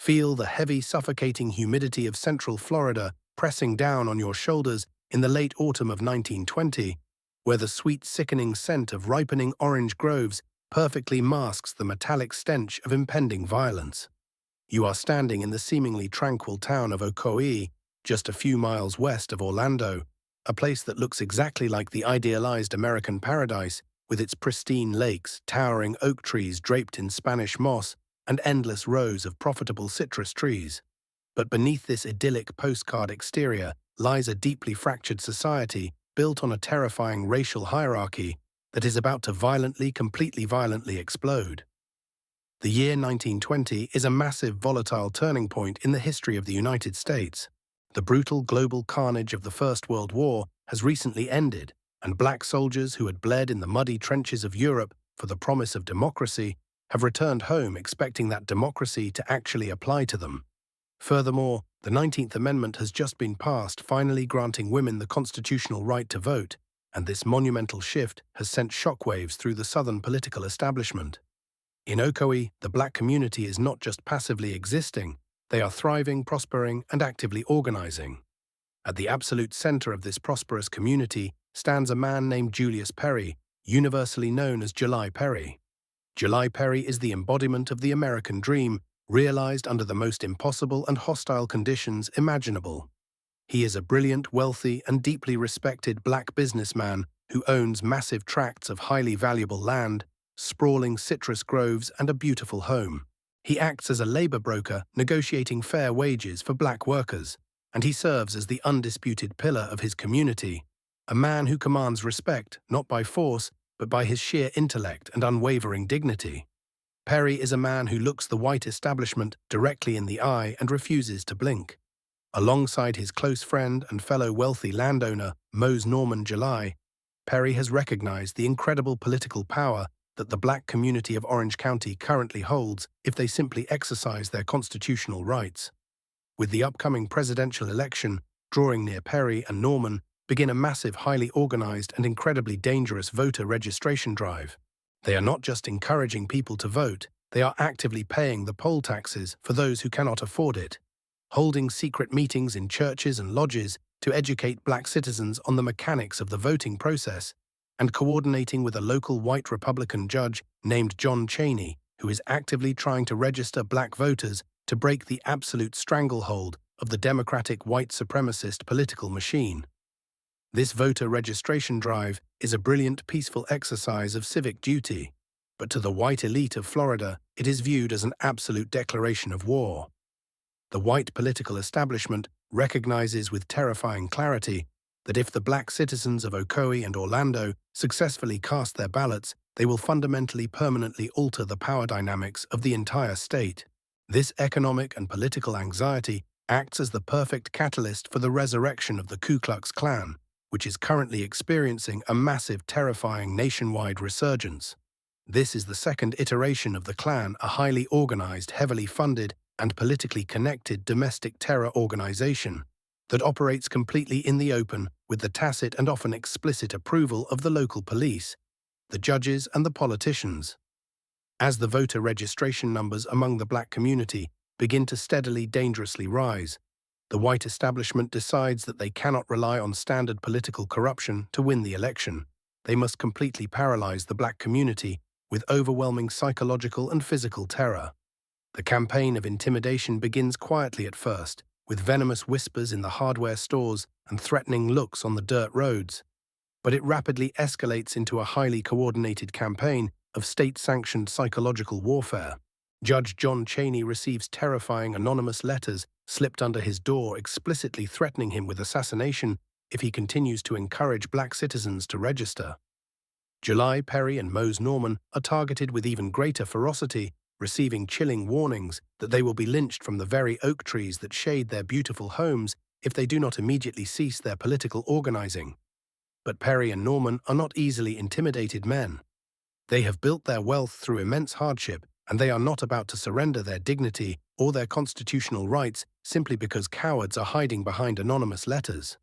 Feel the heavy, suffocating humidity of central Florida pressing down on your shoulders in the late autumn of 1920, where the sweet, sickening scent of ripening orange groves perfectly masks the metallic stench of impending violence. You are standing in the seemingly tranquil town of OCOEE, just a few miles west of Orlando, a place that looks exactly like the idealized American paradise, with its pristine lakes, towering oak trees draped in Spanish moss, and endless rows of profitable citrus trees. But beneath this idyllic postcard exterior lies a deeply fractured society built on a terrifying racial hierarchy that is about to completely violently explode. The year 1920 is a massive, volatile turning point in the history of the United States. The brutal global carnage of the First World War has recently ended, and black soldiers who had bled in the muddy trenches of Europe for the promise of democracy have returned home expecting that democracy to actually apply to them. Furthermore, the 19th Amendment has just been passed, finally granting women the constitutional right to vote, and this monumental shift has sent shockwaves through the Southern political establishment. In OCOEE, the black community is not just passively existing, they are thriving, prospering, and actively organizing. At the absolute center of this prosperous community stands a man named Julius Perry, universally known as July Perry. July Perry is the embodiment of the American dream, realized under the most impossible and hostile conditions imaginable. He is a brilliant, wealthy, and deeply respected black businessman who owns massive tracts of highly valuable land, sprawling citrus groves, and a beautiful home. He acts as a labor broker, negotiating fair wages for black workers, and he serves as the undisputed pillar of his community, a man who commands respect not by force, but by his sheer intellect and unwavering dignity. Perry is a man who looks the white establishment directly in the eye and refuses to blink. Alongside his close friend and fellow wealthy landowner, Mose Norman July, Perry has recognized the incredible political power that the black community of Orange County currently holds if they simply exercise their constitutional rights. With the upcoming presidential election drawing near, Perry and Norman begin a massive, highly organized, and incredibly dangerous voter registration drive. They are not just encouraging people to vote, they are actively paying the poll taxes for those who cannot afford it, holding secret meetings in churches and lodges to educate black citizens on the mechanics of the voting process, and coordinating with a local white Republican judge named John Cheney, who is actively trying to register black voters to break the absolute stranglehold of the Democratic white supremacist political machine. This voter registration drive is a brilliant, peaceful exercise of civic duty, but to the white elite of Florida, it is viewed as an absolute declaration of war. The white political establishment recognizes with terrifying clarity that if the black citizens of OCOEE and Orlando successfully cast their ballots, they will fundamentally, permanently alter the power dynamics of the entire state. This economic and political anxiety acts as the perfect catalyst for the resurrection of the Ku Klux Klan, which is currently experiencing a massive, terrifying nationwide resurgence. This is the second iteration of the Klan, a highly organized, heavily funded, and politically connected domestic terror organization that operates completely in the open with the tacit and often explicit approval of the local police, the judges, and the politicians. As the voter registration numbers among the black community begin to steadily, dangerously rise, the white establishment decides that they cannot rely on standard political corruption to win the election. They must completely paralyze the black community with overwhelming psychological and physical terror. The campaign of intimidation begins quietly at first, with venomous whispers in the hardware stores and threatening looks on the dirt roads. But it rapidly escalates into a highly coordinated campaign of state-sanctioned psychological warfare. Judge John Cheney receives terrifying anonymous letters slipped under his door explicitly threatening him with assassination if he continues to encourage black citizens to register. July Perry and Mose Norman are targeted with even greater ferocity, receiving chilling warnings that they will be lynched from the very oak trees that shade their beautiful homes if they do not immediately cease their political organizing. But Perry and Norman are not easily intimidated men. They have built their wealth through immense hardship, and they are not about to surrender their dignity or their constitutional rights simply because cowards are hiding behind anonymous letters.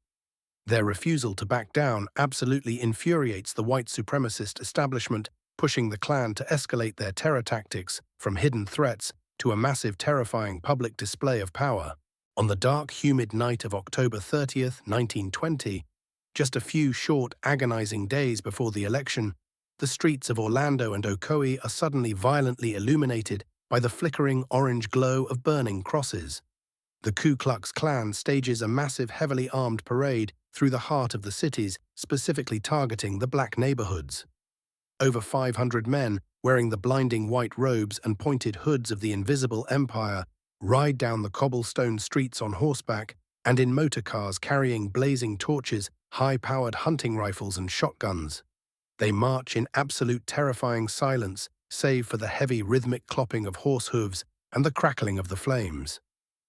Their refusal to back down absolutely infuriates the white supremacist establishment, pushing the Klan to escalate their terror tactics from hidden threats to a massive, terrifying public display of power. On the dark, humid night of October 30th, 1920, just a few short, agonizing days before the election, the streets of Orlando and OCOEE are suddenly violently illuminated by the flickering orange glow of burning crosses. The Ku Klux Klan stages a massive, heavily armed parade through the heart of the cities, specifically targeting the black neighborhoods. Over 500 men, wearing the blinding white robes and pointed hoods of the Invisible Empire, ride down the cobblestone streets on horseback and in motor cars carrying blazing torches, high-powered hunting rifles and shotguns. They march in absolute terrifying silence, save for the heavy rhythmic clopping of horse hooves and the crackling of the flames.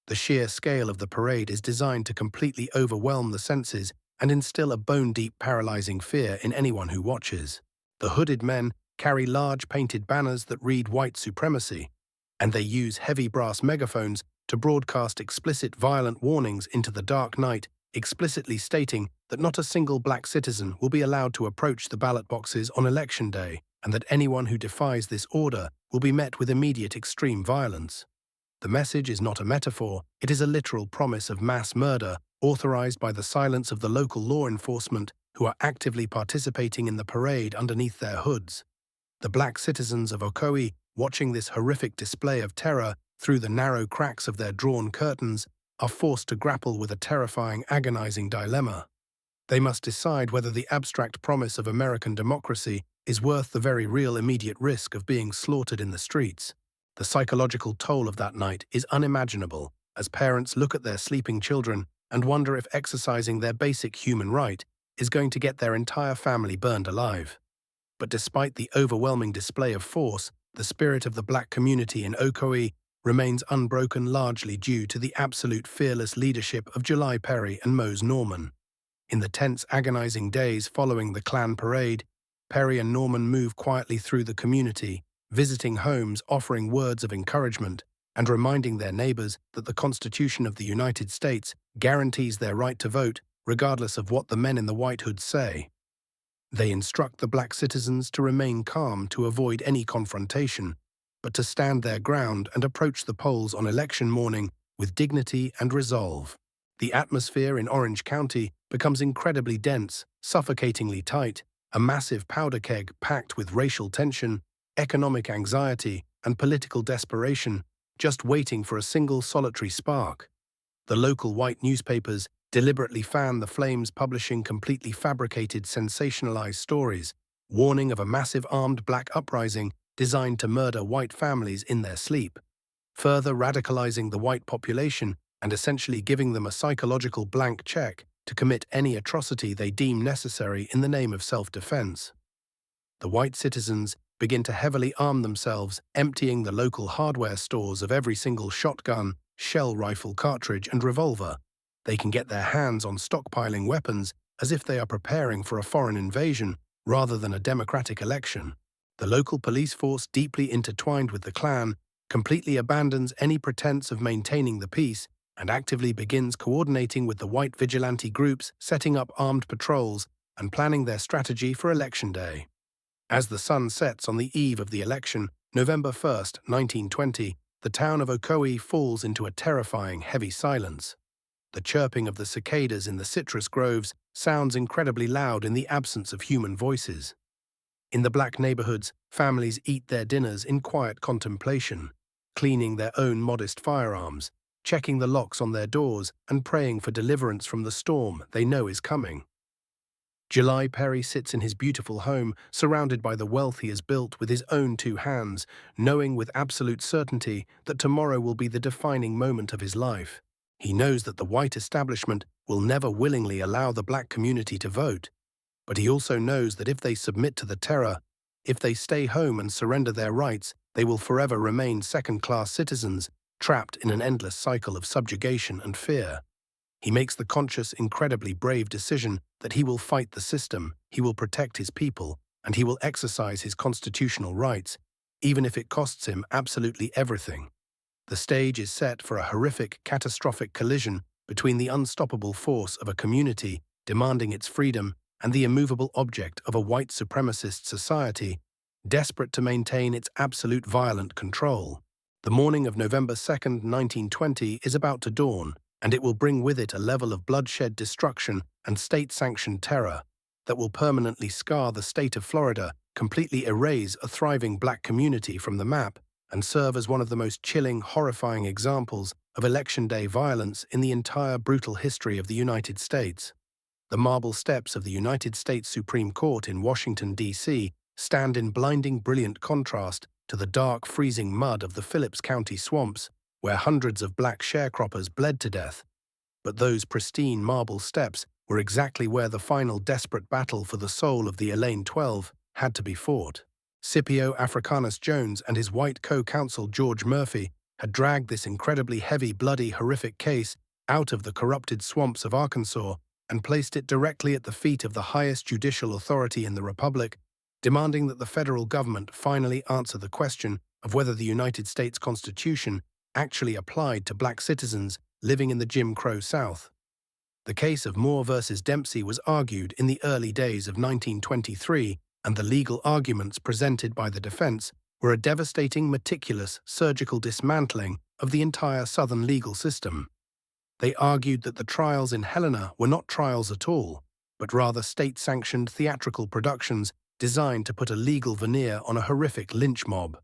The sheer scale of the parade is designed to completely overwhelm the senses and instill a bone-deep, paralyzing fear in anyone who watches. The hooded men carry large painted banners that read white supremacy, and they use heavy brass megaphones to broadcast explicit violent warnings into the dark night, explicitly stating that not a single black citizen will be allowed to approach the ballot boxes on Election Day, and that anyone who defies this order will be met with immediate extreme violence. The message is not a metaphor, it is a literal promise of mass murder, authorized by the silence of the local law enforcement who are actively participating in the parade underneath their hoods. The black citizens of OCOEE, watching this horrific display of terror through the narrow cracks of their drawn curtains, are forced to grapple with a terrifying, agonizing dilemma. They must decide whether the abstract promise of American democracy is worth the very real immediate risk of being slaughtered in the streets. The psychological toll of that night is unimaginable, as parents look at their sleeping children and wonder if exercising their basic human right is going to get their entire family burned alive. But despite the overwhelming display of force, the spirit of the black community in OCOEE remains unbroken, largely due to the absolute fearless leadership of July Perry and Mose Norman. In the tense, agonizing days following the Klan parade, Perry and Norman move quietly through the community, visiting homes, offering words of encouragement, and reminding their neighbors that the Constitution of the United States guarantees their right to vote, regardless of what the men in the white hoods say. They instruct the black citizens to remain calm, to avoid any confrontation, but to stand their ground and approach the polls on election morning with dignity and resolve. The atmosphere in Orange County becomes incredibly dense, suffocatingly tight, a massive powder keg packed with racial tension, economic anxiety, and political desperation, just waiting for a single solitary spark. The local white newspapers deliberately fan the flames, publishing completely fabricated, sensationalized stories, warning of a massive armed black uprising designed to murder white families in their sleep, further radicalizing the white population and essentially giving them a psychological blank check to commit any atrocity they deem necessary in the name of self-defense. The white citizens begin to heavily arm themselves, emptying the local hardware stores of every single shotgun, shell rifle cartridge, and revolver. They can get their hands on stockpiling weapons as if they are preparing for a foreign invasion rather than a democratic election. The local police force, deeply intertwined with the Klan, completely abandons any pretense of maintaining the peace and actively begins coordinating with the white vigilante groups, setting up armed patrols and planning their strategy for Election Day. As the sun sets on the eve of the election, November 1st, 1920, the town of OCOEE falls into a terrifying, heavy silence. The chirping of the cicadas in the citrus groves sounds incredibly loud in the absence of human voices. In the black neighborhoods, families eat their dinners in quiet contemplation, cleaning their own modest firearms, checking the locks on their doors, and praying for deliverance from the storm they know is coming. July Perry sits in his beautiful home, surrounded by the wealth he has built with his own two hands, knowing with absolute certainty that tomorrow will be the defining moment of his life. He knows that the white establishment will never willingly allow the black community to vote, but he also knows that if they submit to the terror, if they stay home and surrender their rights, they will forever remain second-class citizens, trapped in an endless cycle of subjugation and fear. He makes the conscious, incredibly brave decision that he will fight the system, he will protect his people, and he will exercise his constitutional rights, even if it costs him absolutely everything. The stage is set for a horrific, catastrophic collision between the unstoppable force of a community demanding its freedom and the immovable object of a white supremacist society, desperate to maintain its absolute violent control. The morning of November 2nd, 1920 is about to dawn, and it will bring with it a level of bloodshed, destruction, and state-sanctioned terror that will permanently scar the state of Florida, completely erase a thriving black community from the map, and serve as one of the most chilling, horrifying examples of Election Day violence in the entire brutal history of the United States. The marble steps of the United States Supreme Court in Washington, D.C. stand in blinding, brilliant contrast to the dark, freezing mud of the Phillips County swamps, where hundreds of black sharecroppers bled to death. But those pristine marble steps were exactly where the final desperate battle for the soul of the Elaine 12 had to be fought. Scipio Africanus Jones and his white co-counsel George Murphy had dragged this incredibly heavy, bloody, horrific case out of the corrupted swamps of Arkansas and placed it directly at the feet of the highest judicial authority in the Republic, demanding that the federal government finally answer the question of whether the United States Constitution actually applied to black citizens living in the Jim Crow South. The case of Moore versus Dempsey was argued in the early days of 1923, and the legal arguments presented by the defense were a devastating, meticulous, surgical dismantling of the entire Southern legal system. They argued that the trials in Helena were not trials at all, but rather state-sanctioned theatrical productions designed to put a legal veneer on a horrific lynch mob.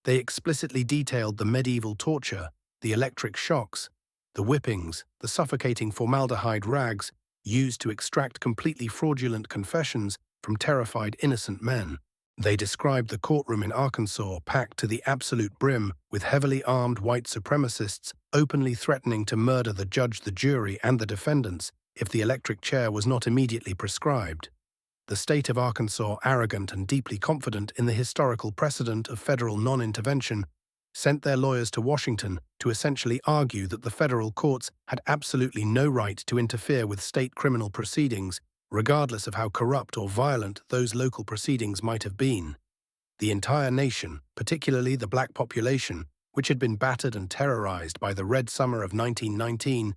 They explicitly detailed the medieval torture, the electric shocks, the whippings, the suffocating formaldehyde rags used to extract completely fraudulent confessions from terrified innocent men. They described the courtroom in Arkansas packed to the absolute brim with heavily armed white supremacists openly threatening to murder the judge, the jury, and the defendants if the electric chair was not immediately prescribed. The state of Arkansas, arrogant and deeply confident in the historical precedent of federal non-intervention, sent their lawyers to Washington to essentially argue that the federal courts had absolutely no right to interfere with state criminal proceedings, regardless of how corrupt or violent those local proceedings might have been. The entire nation, particularly the black population, which had been battered and terrorized by the Red Summer of 1919,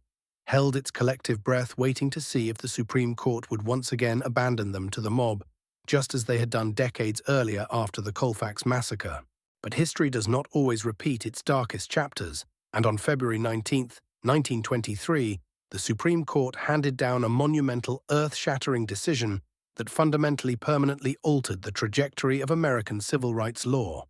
held its collective breath waiting to see if the Supreme Court would once again abandon them to the mob, just as they had done decades earlier after the Colfax Massacre. But history does not always repeat its darkest chapters, and on February 19, 1923, the Supreme Court handed down a monumental, earth-shattering decision that fundamentally permanently altered the trajectory of American civil rights law.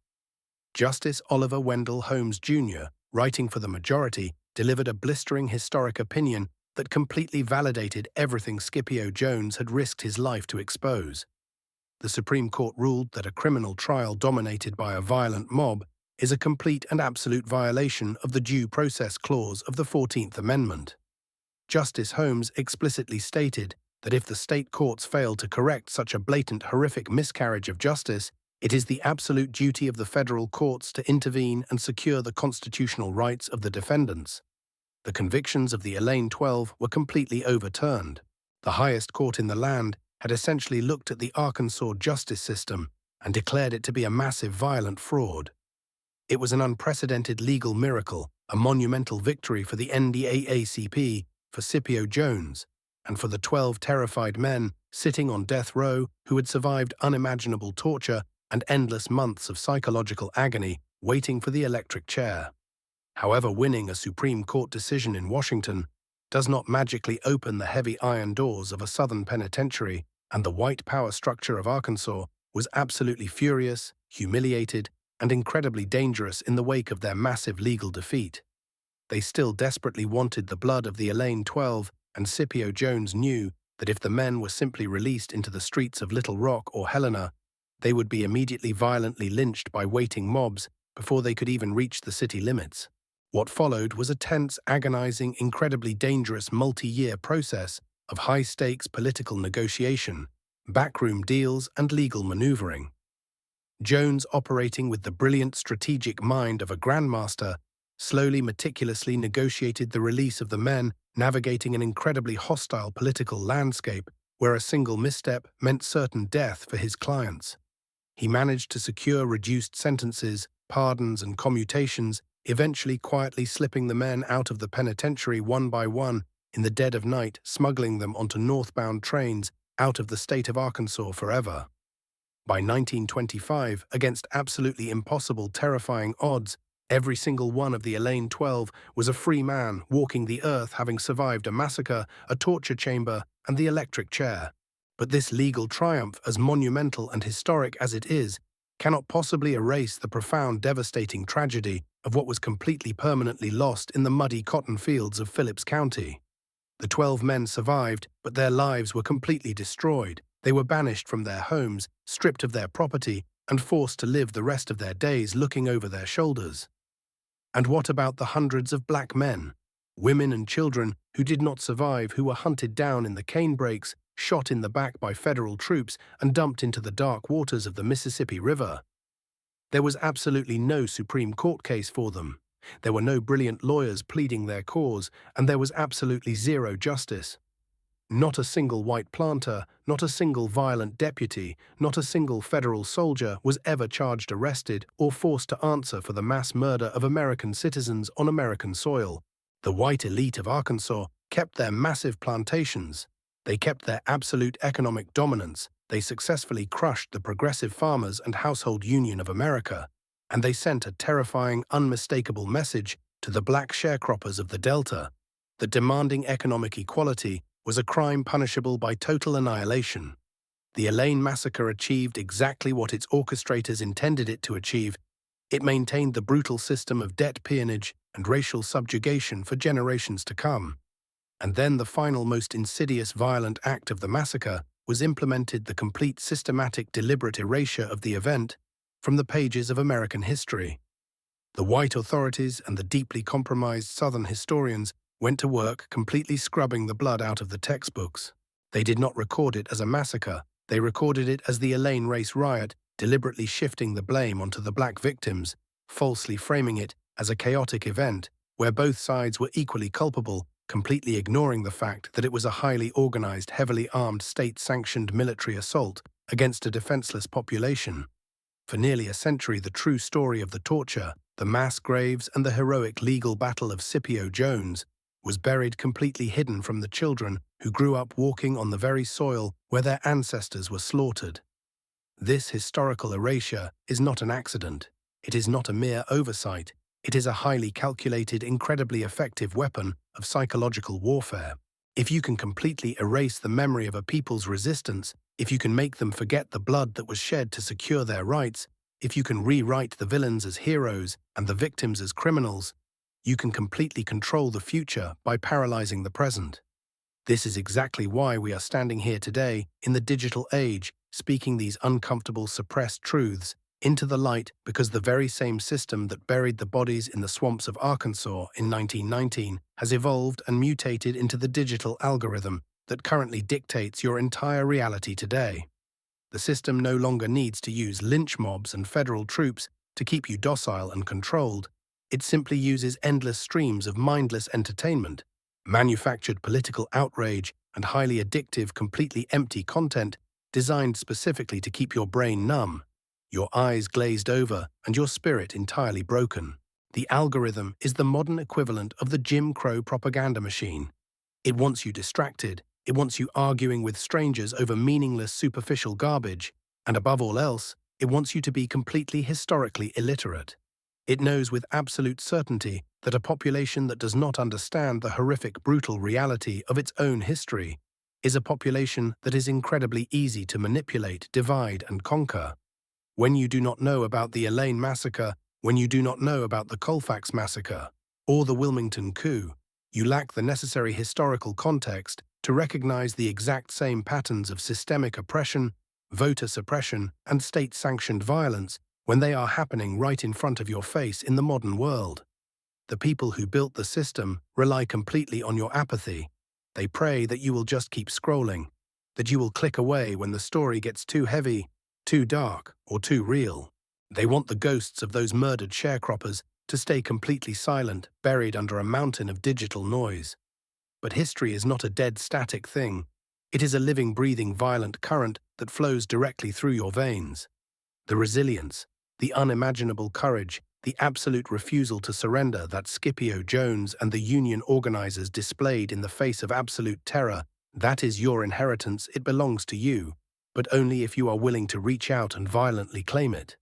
Justice Oliver Wendell Holmes, Jr., writing for the majority, delivered a blistering historic opinion that completely validated everything Scipio Jones had risked his life to expose. The Supreme Court ruled that a criminal trial dominated by a violent mob is a complete and absolute violation of the Due Process Clause of the 14th Amendment. Justice Holmes explicitly stated that if the state courts fail to correct such a blatant, horrific miscarriage of justice, it is the absolute duty of the federal courts to intervene and secure the constitutional rights of the defendants. The convictions of the Elaine 12 were completely overturned. The highest court in the land had essentially looked at the Arkansas justice system and declared it to be a massive, violent fraud. It was an unprecedented legal miracle, a monumental victory for the NDAACP, for Scipio Jones, and for the 12 terrified men sitting on death row who had survived unimaginable torture and endless months of psychological agony waiting for the electric chair. However, winning a Supreme Court decision in Washington does not magically open the heavy iron doors of a Southern penitentiary, and the white power structure of Arkansas was absolutely furious, humiliated, and incredibly dangerous in the wake of their massive legal defeat. They still desperately wanted the blood of the Elaine 12, and Scipio Jones knew that if the men were simply released into the streets of Little Rock or Helena, they would be immediately violently lynched by waiting mobs before they could even reach the city limits. What followed was a tense, agonizing, incredibly dangerous multi-year process of high-stakes political negotiation, backroom deals, and legal maneuvering. Jones, operating with the brilliant strategic mind of a grandmaster, slowly, meticulously negotiated the release of the men, navigating an incredibly hostile political landscape where a single misstep meant certain death for his clients. He managed to secure reduced sentences, pardons, and commutations, eventually quietly slipping the men out of the penitentiary one by one in the dead of night, smuggling them onto northbound trains out of the state of Arkansas forever. By 1925, against absolutely impossible, terrifying odds, Every single one of the Elaine 12 was a free man walking the earth, having survived a massacre, a torture chamber, and the electric chair. But this legal triumph, as monumental and historic as it is, cannot possibly erase the profound, devastating tragedy of what was completely permanently lost in the muddy cotton fields of Phillips County. The 12 men survived, but their lives were completely destroyed. They were banished from their homes, stripped of their property, and forced to live the rest of their days looking over their shoulders. And what about the hundreds of black men, women and children who did not survive, who were hunted down in the canebrakes, shot in the back by federal troops, and dumped into the dark waters of the Mississippi River? There was absolutely no Supreme Court case for them. There were no brilliant lawyers pleading their cause, and there was absolutely zero justice. Not a single white planter, not a single violent deputy, not a single federal soldier was ever charged, arrested, or forced to answer for the mass murder of American citizens on American soil. The white elite of Arkansas kept their massive plantations. They kept their absolute economic dominance. They successfully crushed the Progressive Farmers and Household Union of America, and they sent a terrifying, unmistakable message to the black sharecroppers of the Delta that demanding economic equality was a crime punishable by total annihilation. The Elaine massacre achieved exactly what its orchestrators intended it to achieve. It maintained the brutal system of debt peonage and racial subjugation for generations to come. And then the final, most insidious, violent act of the massacre was implemented: the complete, systematic, deliberate erasure of the event from the pages of American history. The white authorities and the deeply compromised Southern historians went to work completely scrubbing the blood out of the textbooks. They did not record it as a massacre. They recorded it as the Elaine race riot, deliberately shifting the blame onto the black victims, falsely framing it as a chaotic event where both sides were equally culpable, completely ignoring the fact that it was a highly organized, heavily armed, state-sanctioned military assault against a defenseless population. For nearly a century, the true story of the torture, the mass graves, and the heroic legal battle of Scipio Jones was buried, completely hidden from the children who grew up walking on the very soil where their ancestors were slaughtered. This historical erasure is not an accident. It is not a mere oversight. It is a highly calculated, incredibly effective weapon of psychological warfare. If you can completely erase the memory of a people's resistance, if you can make them forget the blood that was shed to secure their rights, if you can rewrite the villains as heroes and the victims as criminals, you can completely control the future by paralyzing the present. This is exactly why we are standing here today, in the digital age, speaking these uncomfortable, suppressed truths into the light, because the very same system that buried the bodies in the swamps of Arkansas in 1919 has evolved and mutated into the digital algorithm that currently dictates your entire reality today. The system no longer needs to use lynch mobs and federal troops to keep you docile and controlled. It simply uses endless streams of mindless entertainment, manufactured political outrage, and highly addictive, completely empty content designed specifically to keep your brain numb, your eyes glazed over, and your spirit entirely broken. The algorithm is the modern equivalent of the Jim Crow propaganda machine. It wants you distracted. It wants you arguing with strangers over meaningless, superficial garbage. And above all else, it wants you to be completely historically illiterate. It knows with absolute certainty that a population that does not understand the horrific, brutal reality of its own history is a population that is incredibly easy to manipulate, divide, and conquer. When you do not know about the Elaine massacre, when you do not know about the Colfax massacre, or the Wilmington coup, you lack the necessary historical context to recognize the exact same patterns of systemic oppression, voter suppression, and state-sanctioned violence when they are happening right in front of your face in the modern world. The people who built the system rely completely on your apathy. They pray that you will just keep scrolling, that you will click away when the story gets too heavy, too dark, or too real. They want the ghosts of those murdered sharecroppers to stay completely silent, buried under a mountain of digital noise. But history is not a dead, static thing. It is a living, breathing, violent current that flows directly through your veins. The resilience, the unimaginable courage, the absolute refusal to surrender that Scipio Jones and the Union organizers displayed in the face of absolute terror, that is your inheritance. It belongs to you, but only if you are willing to reach out and violently claim it.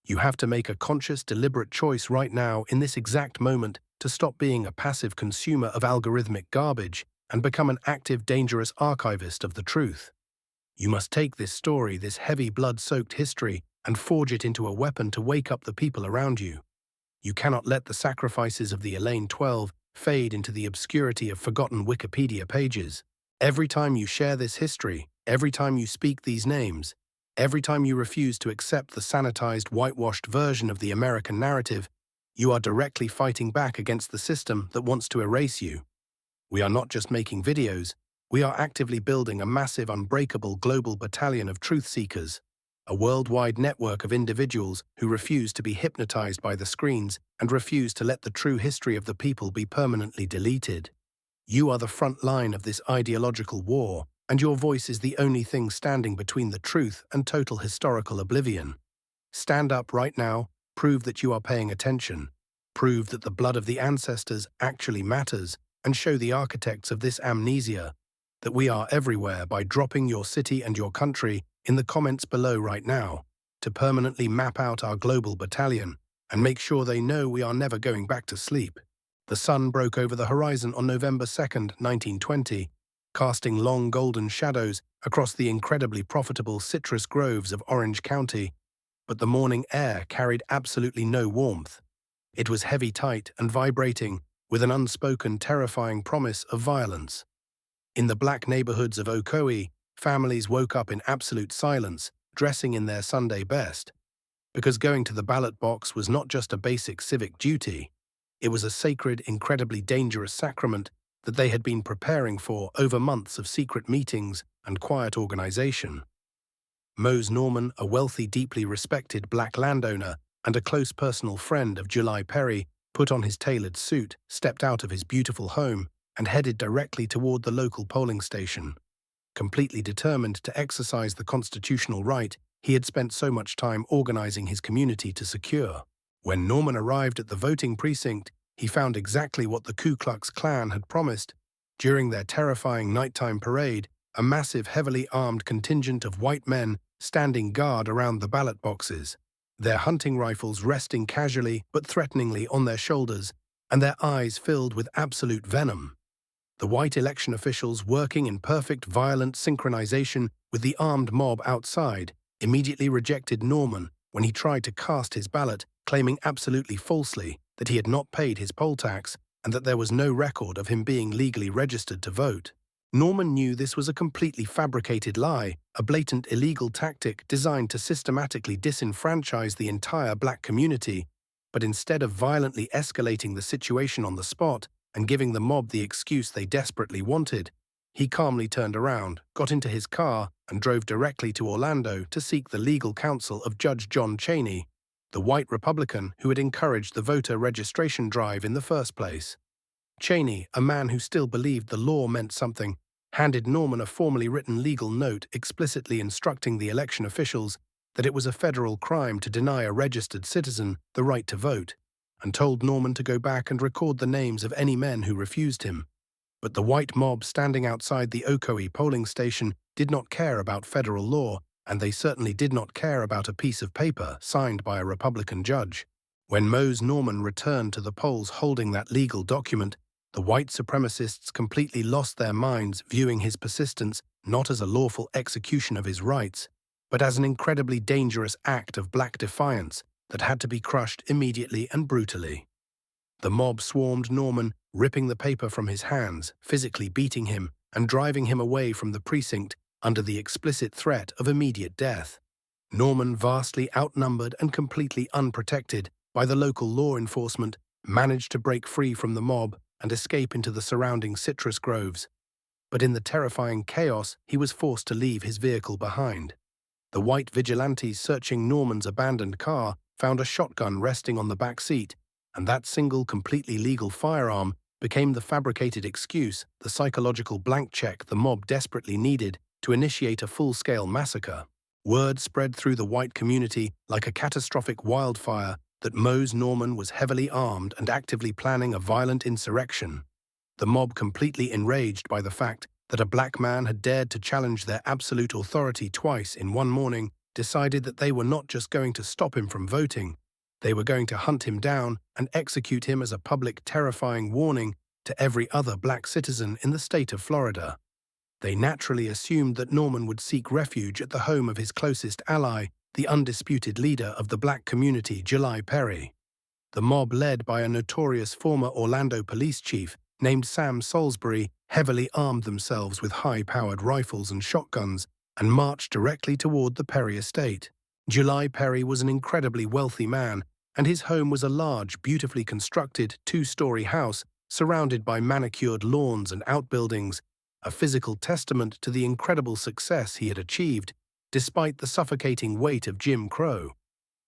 You have to make a conscious, deliberate choice right now in this exact moment to stop being a passive consumer of algorithmic garbage and become an active, dangerous archivist of the truth. You must take this story, this heavy blood-soaked history, and forge it into a weapon to wake up the people around you. You cannot let the sacrifices of the Elaine 12 fade into the obscurity of forgotten Wikipedia pages. Every time you share this history, every time you speak these names, every time you refuse to accept the sanitized, whitewashed version of the American narrative, you are directly fighting back against the system that wants to erase you. We are not just making videos, we are actively building a massive, unbreakable global battalion of truth seekers, a worldwide network of individuals who refuse to be hypnotized by the screens and refuse to let the true history of the people be permanently deleted. You are the front line of this ideological war, and your voice is the only thing standing between the truth and total historical oblivion. Stand up right now, prove that you are paying attention, prove that the blood of the ancestors actually matters, and show the architects of this amnesia that we are everywhere by dropping your city and your country in the comments below right now to permanently map out our global battalion and make sure they know we are never going back to sleep. The sun broke over the horizon on November 2nd, 1920, casting long golden shadows across the incredibly profitable citrus groves of Orange County, but the morning air carried absolutely no warmth. It was heavy, tight, and vibrating, with an unspoken, terrifying promise of violence. In the black neighborhoods of OCOEE, families woke up in absolute silence, dressing in their Sunday best. Because going to the ballot box was not just a basic civic duty, it was a sacred, incredibly dangerous sacrament that they had been preparing for over months of secret meetings and quiet organization. Mose Norman, a wealthy, deeply respected black landowner and a close personal friend of July Perry, put on his tailored suit, stepped out of his beautiful home, and headed directly toward the local polling station. Completely determined to exercise the constitutional right he had spent so much time organizing his community to secure. When Norman arrived at the voting precinct, he found exactly what the Ku Klux Klan had promised. During their terrifying nighttime parade, a massive, heavily armed contingent of white men standing guard around the ballot boxes, their hunting rifles resting casually but threateningly on their shoulders, and their eyes filled with absolute venom. The white election officials, working in perfect violent synchronization with the armed mob outside, immediately rejected Norman when he tried to cast his ballot, claiming absolutely falsely that he had not paid his poll tax and that there was no record of him being legally registered to vote. Norman knew this was a completely fabricated lie, a blatant illegal tactic designed to systematically disenfranchise the entire black community, but instead of violently escalating the situation on the spot and giving the mob the excuse they desperately wanted, he calmly turned around, got into his car, and drove directly to Orlando to seek the legal counsel of Judge John Chaney, the white Republican who had encouraged the voter registration drive in the first place. Chaney, a man who still believed the law meant something, handed Norman a formally written legal note explicitly instructing the election officials that it was a federal crime to deny a registered citizen the right to vote, and told Norman to go back and record the names of any men who refused him. But the white mob standing outside the OCOEE polling station did not care about federal law, and they certainly did not care about a piece of paper signed by a Republican judge. When Mose Norman returned to the polls holding that legal document, the white supremacists completely lost their minds, viewing his persistence not as a lawful execution of his rights, but as an incredibly dangerous act of black defiance that had to be crushed immediately and brutally. The mob swarmed Norman, ripping the paper from his hands, physically beating him, and driving him away from the precinct under the explicit threat of immediate death. Norman, vastly outnumbered and completely unprotected by the local law enforcement, managed to break free from the mob and escape into the surrounding citrus groves. But in the terrifying chaos, he was forced to leave his vehicle behind. The white vigilantes searching Norman's abandoned car found a shotgun resting on the back seat, and that single completely legal firearm became the fabricated excuse, the psychological blank check the mob desperately needed to initiate a full-scale massacre. Word spread through the white community like a catastrophic wildfire that Mose Norman was heavily armed and actively planning a violent insurrection. The mob, completely enraged by the fact that a black man had dared to challenge their absolute authority twice in one morning, decided that they were not just going to stop him from voting, they were going to hunt him down and execute him as a public terrifying warning to every other black citizen in the state of Florida. They naturally assumed that Norman would seek refuge at the home of his closest ally, the undisputed leader of the black community, July Perry. The mob, led by a notorious former Orlando police chief named Sam Salisbury, heavily armed themselves with high-powered rifles and shotguns and marched directly toward the Perry estate. July Perry was an incredibly wealthy man, and his home was a large, beautifully constructed two-story house surrounded by manicured lawns and outbuildings, a physical testament to the incredible success he had achieved, despite the suffocating weight of Jim Crow.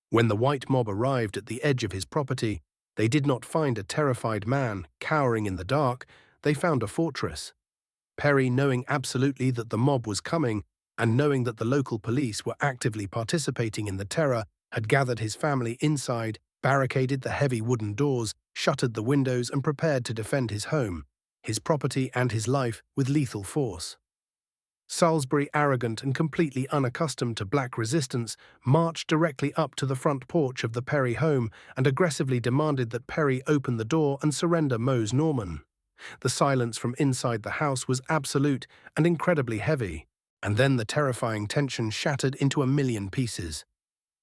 When the white mob arrived at the edge of his property, they did not find a terrified man cowering in the dark, they found a fortress. Perry, knowing absolutely that the mob was coming, and knowing that the local police were actively participating in the terror, had gathered his family inside, barricaded the heavy wooden doors, shuttered the windows, and prepared to defend his home, his property, and his life with lethal force. Salisbury, arrogant and completely unaccustomed to black resistance, marched directly up to the front porch of the Perry home and aggressively demanded that Perry open the door and surrender Mose Norman. The silence from inside the house was absolute and incredibly heavy, and then the terrifying tension shattered into a million pieces.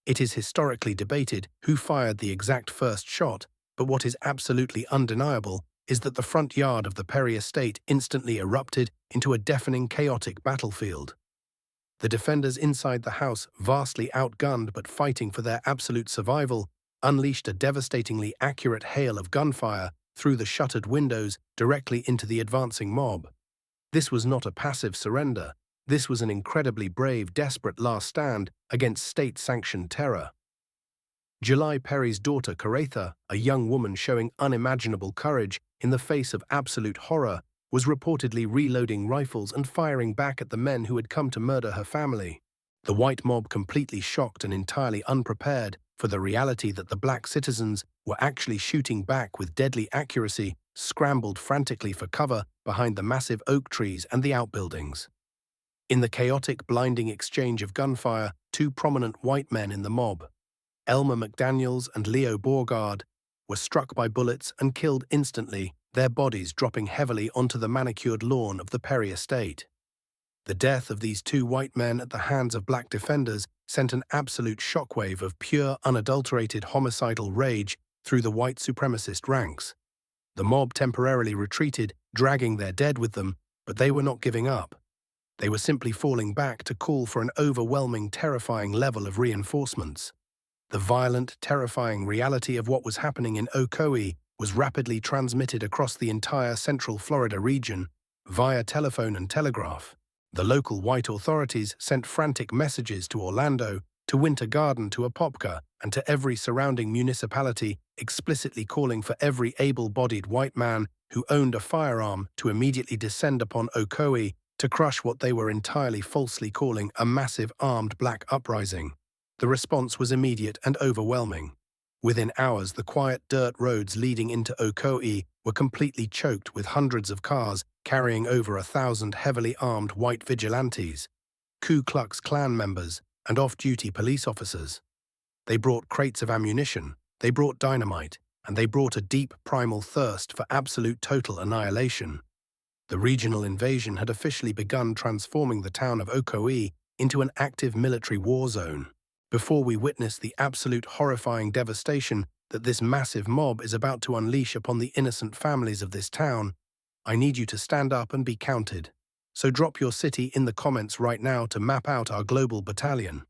It is historically debated who fired the exact first shot, but what is absolutely undeniable is that the front yard of the Perry estate instantly erupted into a deafening, chaotic battlefield. The defenders inside the house, vastly outgunned but fighting for their absolute survival, unleashed a devastatingly accurate hail of gunfire through the shuttered windows directly into the advancing mob. This was not a passive surrender. This was an incredibly brave, desperate last stand against state-sanctioned terror. July Perry's daughter, Caretha, a young woman showing unimaginable courage in the face of absolute horror, was reportedly reloading rifles and firing back at the men who had come to murder her family. The white mob, completely shocked and entirely unprepared for the reality that the black citizens were actually shooting back with deadly accuracy, scrambled frantically for cover behind the massive oak trees and the outbuildings. In the chaotic, blinding exchange of gunfire, two prominent white men in the mob, Elmer McDaniels and Leo Beauregard, were struck by bullets and killed instantly, their bodies dropping heavily onto the manicured lawn of the Perry estate. The death of these two white men at the hands of black defenders sent an absolute shockwave of pure, unadulterated homicidal rage through the white supremacist ranks. The mob temporarily retreated, dragging their dead with them, but they were not giving up. They were simply falling back to call for an overwhelming, terrifying level of reinforcements. The violent, terrifying reality of what was happening in OCOEE was rapidly transmitted across the entire Central Florida region via telephone and telegraph. The local white authorities sent frantic messages to Orlando, to Winter Garden, to Apopka, and to every surrounding municipality, explicitly calling for every able-bodied white man who owned a firearm to immediately descend upon OCOEE to crush what they were entirely falsely calling a massive armed black uprising. The response was immediate and overwhelming. Within hours, the quiet dirt roads leading into OCOEE were completely choked with hundreds of cars carrying over 1,000 heavily armed white vigilantes, Ku Klux Klan members, and off-duty police officers. They brought crates of ammunition, they brought dynamite, and they brought a deep primal thirst for absolute total annihilation. The regional invasion had officially begun, transforming the town of OCOEE into an active military war zone. Before we witness the absolute horrifying devastation that this massive mob is about to unleash upon the innocent families of this town, I need you to stand up and be counted. So drop your city in the comments right now to map out our global battalion.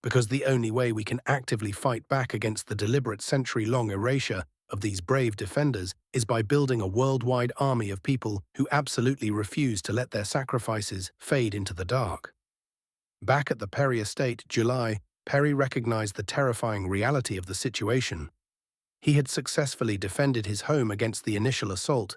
Because the only way we can actively fight back against the deliberate century-long erasure of these brave defenders is by building a worldwide army of people who absolutely refuse to let their sacrifices fade into the dark. Back at the Perry estate, July, Perry recognized the terrifying reality of the situation. He had successfully defended his home against the initial assault,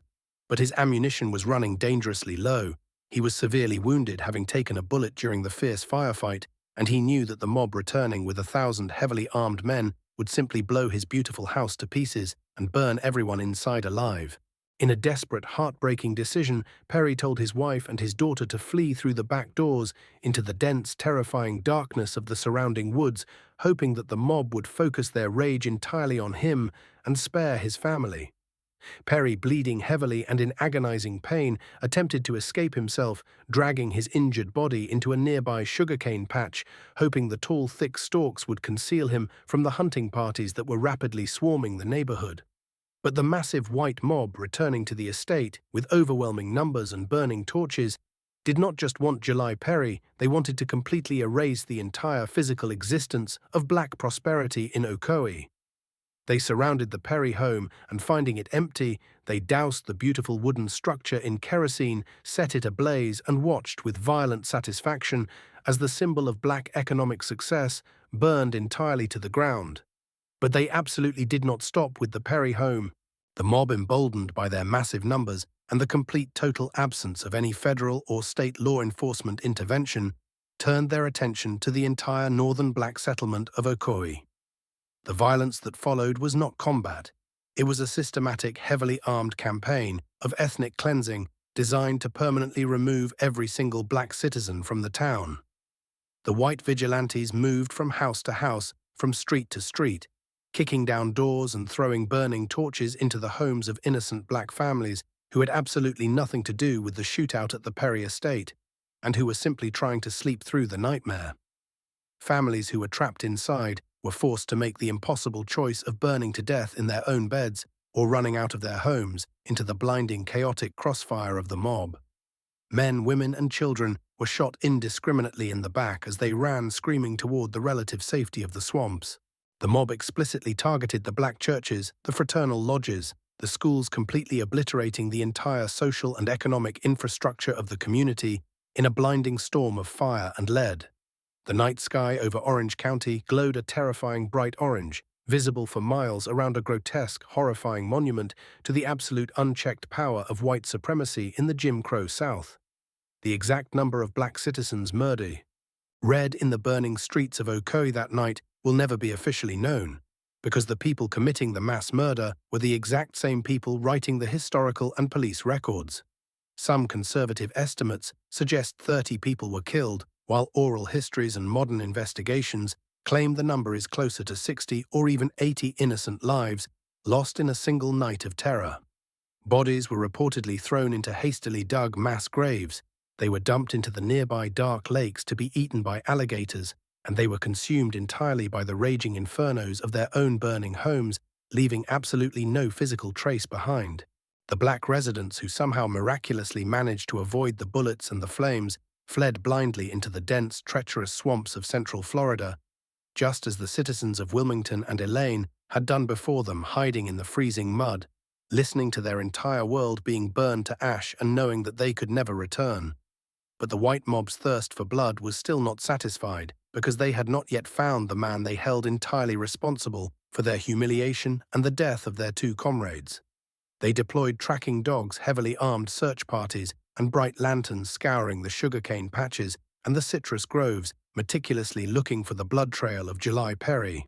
but his ammunition was running dangerously low. He was severely wounded, having taken a bullet during the fierce firefight, and he knew that the mob returning with 1,000 heavily armed men would simply blow his beautiful house to pieces and burn everyone inside alive. In a desperate, heartbreaking decision, Perry told his wife and his daughter to flee through the back doors into the dense, terrifying darkness of the surrounding woods, hoping that the mob would focus their rage entirely on him and spare his family. Perry, bleeding heavily and in agonizing pain, attempted to escape himself, dragging his injured body into a nearby sugarcane patch, hoping the tall, thick stalks would conceal him from the hunting parties that were rapidly swarming the neighborhood. But the massive white mob returning to the estate, with overwhelming numbers and burning torches, did not just want July Perry, they wanted to completely erase the entire physical existence of black prosperity in OCOEE. They surrounded the Perry home, and finding it empty, they doused the beautiful wooden structure in kerosene, set it ablaze, and watched with violent satisfaction as the symbol of black economic success burned entirely to the ground. But they absolutely did not stop with the Perry home. The mob, emboldened by their massive numbers and the complete total absence of any federal or state law enforcement intervention, turned their attention to the entire northern black settlement of OCOEE. The violence that followed was not combat. It was a systematic, heavily armed campaign of ethnic cleansing designed to permanently remove every single black citizen from the town. The white vigilantes moved from house to house, from street to street, kicking down doors and throwing burning torches into the homes of innocent black families who had absolutely nothing to do with the shootout at the Perry estate, and who were simply trying to sleep through the nightmare. Families who were trapped inside were forced to make the impossible choice of burning to death in their own beds or running out of their homes into the blinding, chaotic crossfire of the mob. Men, women, and children were shot indiscriminately in the back as they ran screaming toward the relative safety of the swamps. The mob explicitly targeted the black churches, the fraternal lodges, the schools, completely obliterating the entire social and economic infrastructure of the community in a blinding storm of fire and lead. The night sky over Orange County glowed a terrifying bright orange, visible for miles around a grotesque, horrifying monument to the absolute unchecked power of white supremacy in the Jim Crow South. The exact number of black citizens murdered, read in the burning streets of OCOEE that night, will never be officially known, because the people committing the mass murder were the exact same people writing the historical and police records. Some conservative estimates suggest 30 people were killed, while oral histories and modern investigations claim the number is closer to 60 or even 80 innocent lives lost in a single night of terror. Bodies were reportedly thrown into hastily dug mass graves. They were dumped into the nearby dark lakes to be eaten by alligators, and they were consumed entirely by the raging infernos of their own burning homes, leaving absolutely no physical trace behind. The black residents, who somehow miraculously managed to avoid the bullets and the flames, fled blindly into the dense, treacherous swamps of central Florida, just as the citizens of Wilmington and Elaine had done before them, hiding in the freezing mud, listening to their entire world being burned to ash and knowing that they could never return. But the white mob's thirst for blood was still not satisfied, because they had not yet found the man they held entirely responsible for their humiliation and the death of their two comrades. They deployed tracking dogs, heavily armed search parties, and bright lanterns scouring the sugarcane patches and the citrus groves, meticulously looking for the blood trail of July Perry.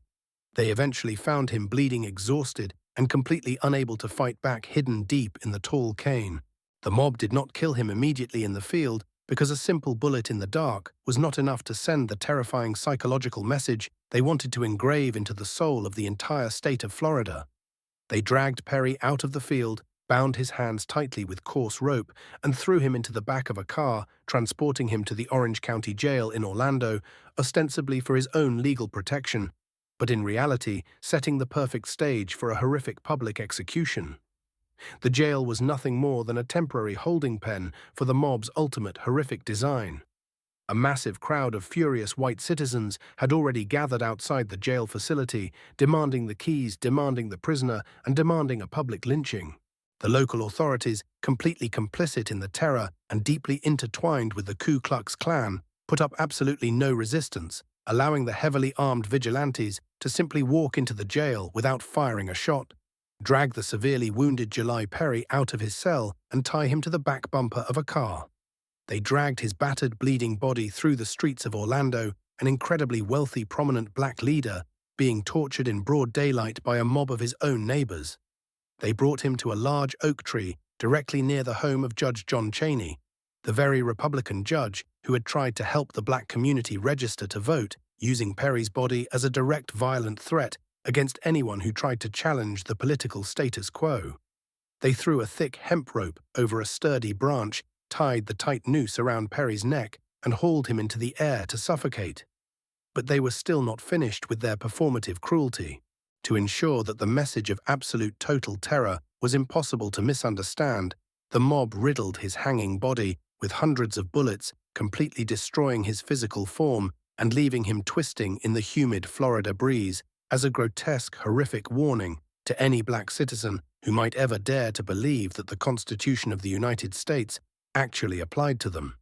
They eventually found him bleeding, exhausted, and completely unable to fight back, hidden deep in the tall cane. The mob did not kill him immediately in the field, because a simple bullet in the dark was not enough to send the terrifying psychological message they wanted to engrave into the soul of the entire state of Florida. They dragged Perry out of the field, bound his hands tightly with coarse rope, and threw him into the back of a car, transporting him to the Orange County Jail in Orlando, ostensibly for his own legal protection, but in reality setting the perfect stage for a horrific public execution. The jail was nothing more than a temporary holding pen for the mob's ultimate horrific design. A massive crowd of furious white citizens had already gathered outside the jail facility, demanding the keys, demanding the prisoner, and demanding a public lynching. The local authorities, completely complicit in the terror and deeply intertwined with the Ku Klux Klan, put up absolutely no resistance, allowing the heavily armed vigilantes to simply walk into the jail without firing a shot, drag the severely wounded July Perry out of his cell, and tie him to the back bumper of a car. They dragged his battered, bleeding body through the streets of Orlando, an incredibly wealthy, prominent black leader being tortured in broad daylight by a mob of his own neighbors. They brought him to a large oak tree directly near the home of Judge John Chaney, the very Republican judge who had tried to help the black community register to vote, using Perry's body as a direct violent threat against anyone who tried to challenge the political status quo. They threw a thick hemp rope over a sturdy branch, tied the tight noose around Perry's neck, and hauled him into the air to suffocate. But they were still not finished with their performative cruelty. To ensure that the message of absolute total terror was impossible to misunderstand, the mob riddled his hanging body with hundreds of bullets, completely destroying his physical form and leaving him twisting in the humid Florida breeze as a grotesque, horrific warning to any black citizen who might ever dare to believe that the Constitution of the United States actually applied to them.